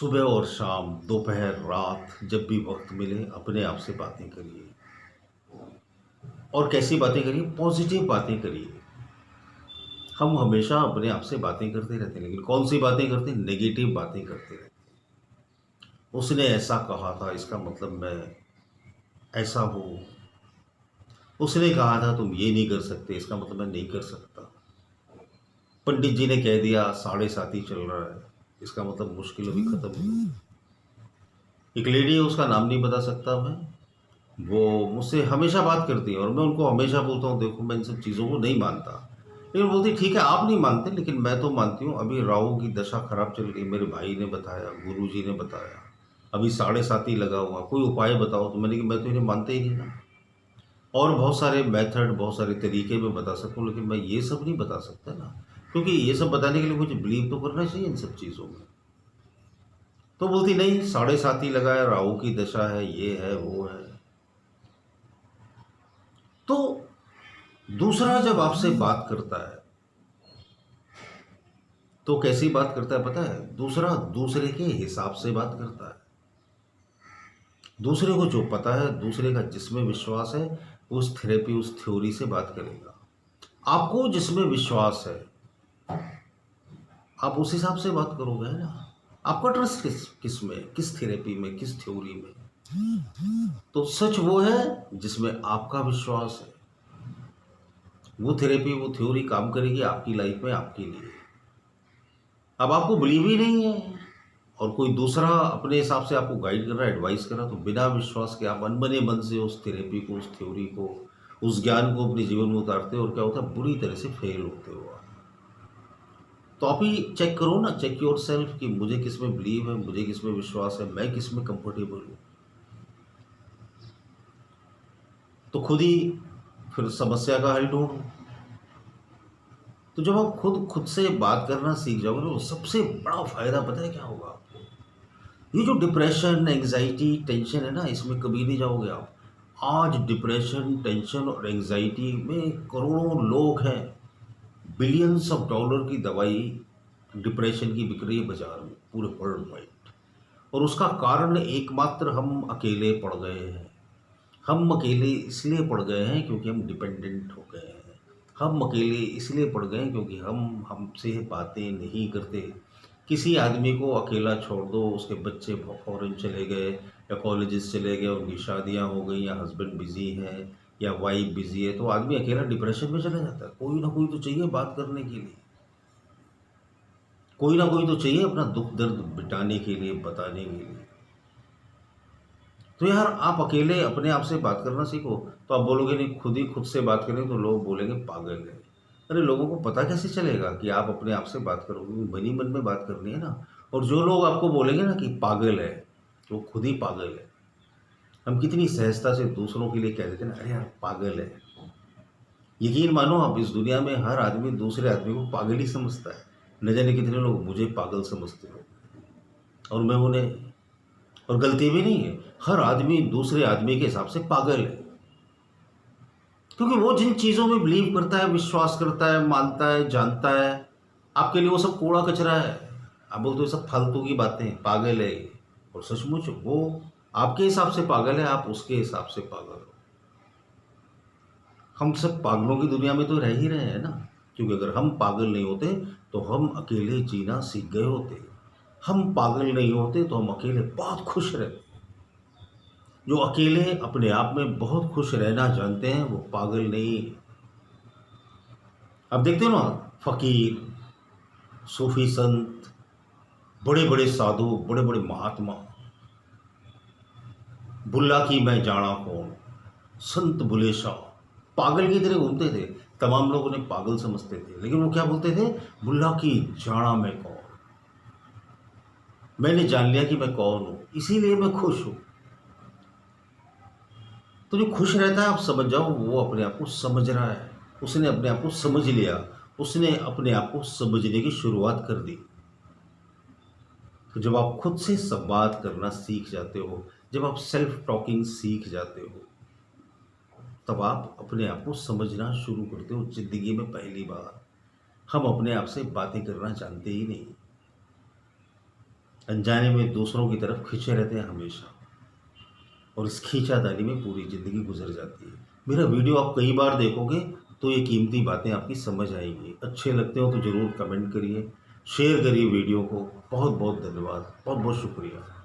सुबह और शाम, दोपहर, रात, जब भी वक्त मिले अपने आप से बातें करिए। और कैसी बातें करिए? पॉजिटिव बातें करिए। हम हमेशा अपने आप से बातें करते रहते हैं, लेकिन कौन सी बातें करते हैं? नेगेटिव बातें करते रहते हैं। उसने ऐसा कहा था, इसका मतलब मैं ऐसा हूँ। उसने कहा था तुम ये नहीं कर सकते, इसका मतलब मैं नहीं कर सकता। पंडित जी ने कह दिया 7:30 ही चल रहा है, इसका मतलब मुश्किल अभी खत्म नहीं हुई। एक लेडी है, उसका नाम नहीं बता सकता मैं। वो मुझसे हमेशा बात करती है और मैं उनको हमेशा बोलता हूँ देखो मैं इन सब चीज़ों को नहीं मानता, लेकिन बोलती ठीक है आप नहीं मानते लेकिन मैं तो मानती हूँ। अभी राहु की दशा खराब चल रही, मेरे भाई ने बताया, गुरुजी ने बताया, अभी 7:30 ही लगा हुआ, कोई उपाय बताओ। तो मैंने कि मैं तो इन्हें मानता ही नहीं ना। और बहुत सारे मेथड, बहुत सारे तरीके मैं बता सकता हूँ, लेकिन मैं ये सब नहीं बता सकता ना, क्योंकि ये सब बताने के लिए मुझे बिलीव तो करना चाहिए इन सब चीज़ों में। तो बोलती नहीं 7:30 ही लगा है, राहु की दशा है, ये है वो है। तो दूसरा जब आपसे बात करता है तो कैसी बात करता है पता है? दूसरा दूसरे के हिसाब से बात करता है। दूसरे को जो पता है, दूसरे का जिसमें विश्वास है, उस थेरेपी, उस थ्योरी से बात करेगा। आपको जिसमें विश्वास है आप उस हिसाब से बात करोगे, है ना। आपका ट्रस्ट किस में, किस थेरेपी में, किस थ्योरी में? तो सच वो है जिसमें आपका विश्वास है। वो थेरेपी, वो थ्योरी काम करेगी आपकी लाइफ में, आपके लिए। अब आपको बिलीव ही नहीं है और कोई दूसरा अपने हिसाब से आपको गाइड कर रहा है, एडवाइस कर रहा है, तो बिना विश्वास के आप अनबने मन से उस थेरेपी को, उस थ्योरी को, उस ज्ञान को अपने जीवन में उतारते हो और क्या होता है? बुरी तरह से फेल होते हो आप। तो आप ही चेक करो ना, चेक योर सेल्फ कि मुझे किस में बिलीव है, मुझे किस में विश्वास है, मैं किस में कंफर्टेबल हूँ। तो खुद ही फिर समस्या का हल ढूंढो। तो जब आप खुद से बात करना सीख जाओगे ना, तो सबसे बड़ा फायदा पता है क्या होगा आपको? ये जो डिप्रेशन, एंग्जाइटी, टेंशन है ना, इसमें कभी नहीं जाओगे आप। आज डिप्रेशन, टेंशन और एंग्जाइटी में करोड़ों लोग हैं। बिलियंस ऑफ डॉलर की दवाई डिप्रेशन की बिक रही है बाजार में, पूरे वर्ल्ड वाइड। और उसका कारण एकमात्र हम अकेले पड़ गए हैं। हम अकेले इसलिए पड़ गए हैं क्योंकि हम डिपेंडेंट हो गए हैं। हम अकेले इसलिए पड़ गए हैं क्योंकि हम हमसे बातें नहीं करते। किसी आदमी को अकेला छोड़ दो, उसके बच्चे फॉरेन चले गए या कॉलेजेस चले गए, उनकी शादियां हो गई या हस्बैंड बिजी है या वाइफ बिजी है, तो आदमी अकेला डिप्रेशन में चला जाता है। कोई ना कोई तो चाहिए बात करने के लिए, कोई ना कोई तो चाहिए अपना दुख दर्द मिटाने के लिए, बताने के लिए। तो यार आप अकेले अपने आप से बात करना सीखो। तो आप बोलोगे नहीं खुद से बात करें, तो लोग बोलेंगे पागल है। अरे लोगों को पता कैसे चलेगा कि आप अपने आप से बात करोगे? मन ही मन में बात करनी है ना। और जो लोग आपको बोलेंगे ना कि पागल है, वो खुद ही पागल है। हम कितनी सहजता से दूसरों के लिए कह देते हैं ना, अरे यार पागल है। यकीन मानो आप, इस दुनिया में हर आदमी दूसरे आदमी को पागल ही समझता है। न जाने कितने लोग मुझे पागल समझते हो और मैं उन्हें। और गलती भी नहीं है, हर आदमी दूसरे आदमी के हिसाब से पागल है, क्योंकि वो जिन चीज़ों में बिलीव करता है, विश्वास करता है, मानता है, जानता है, आपके लिए वो सब कूड़ा कचरा है। आप बोलते हो सब फालतू की बातें, पागल है ये। और सचमुच वो आपके हिसाब से पागल है, आप उसके हिसाब से पागल हो। हम सब पागलों की दुनिया में तो रह ही रहे हैं ना, क्योंकि अगर हम पागल नहीं होते तो हम अकेले जीना सीख गए होते। हम पागल नहीं होते तो हम अकेले बहुत खुश रहते। जो अकेले अपने आप में बहुत खुश रहना जानते हैं वो पागल नहीं। अब देखते हो ना, फकीर, सूफी संत, बड़े बड़े साधु, बड़े बड़े महात्मा, बुल्ला की मैं जाना कौन, संत बुलेशा, पागल की तरह घूमते थे। तमाम लोग उन्हें पागल समझते थे, लेकिन वो क्या बोलते थे? बुल्ला की जाना मैं कौन, मैंने जान लिया कि मैं कौन हूं, इसीलिए मैं खुश हूं। तो जो खुश रहता है, आप समझ जाओ वो अपने आप को समझ रहा है। उसने अपने आप को समझ लिया, उसने अपने आप को समझने की शुरुआत कर दी। तो जब आप खुद से संवाद करना सीख जाते हो, जब आप सेल्फ टॉकिंग सीख जाते हो, तब आप अपने आप को समझना शुरू करते हो। जिंदगी में पहली बार हम अपने आप से बातें करना जानते ही नहीं। अनजाने में दूसरों की तरफ खींचे रहते हैं हमेशा, और इस खींचातानी में पूरी ज़िंदगी गुजर जाती है। मेरा वीडियो आप कई बार देखोगे तो ये कीमती बातें आपकी समझ आएंगी। अच्छे लगते हो तो ज़रूर कमेंट करिए, शेयर करिए वीडियो को। बहुत बहुत धन्यवाद, बहुत बहुत शुक्रिया।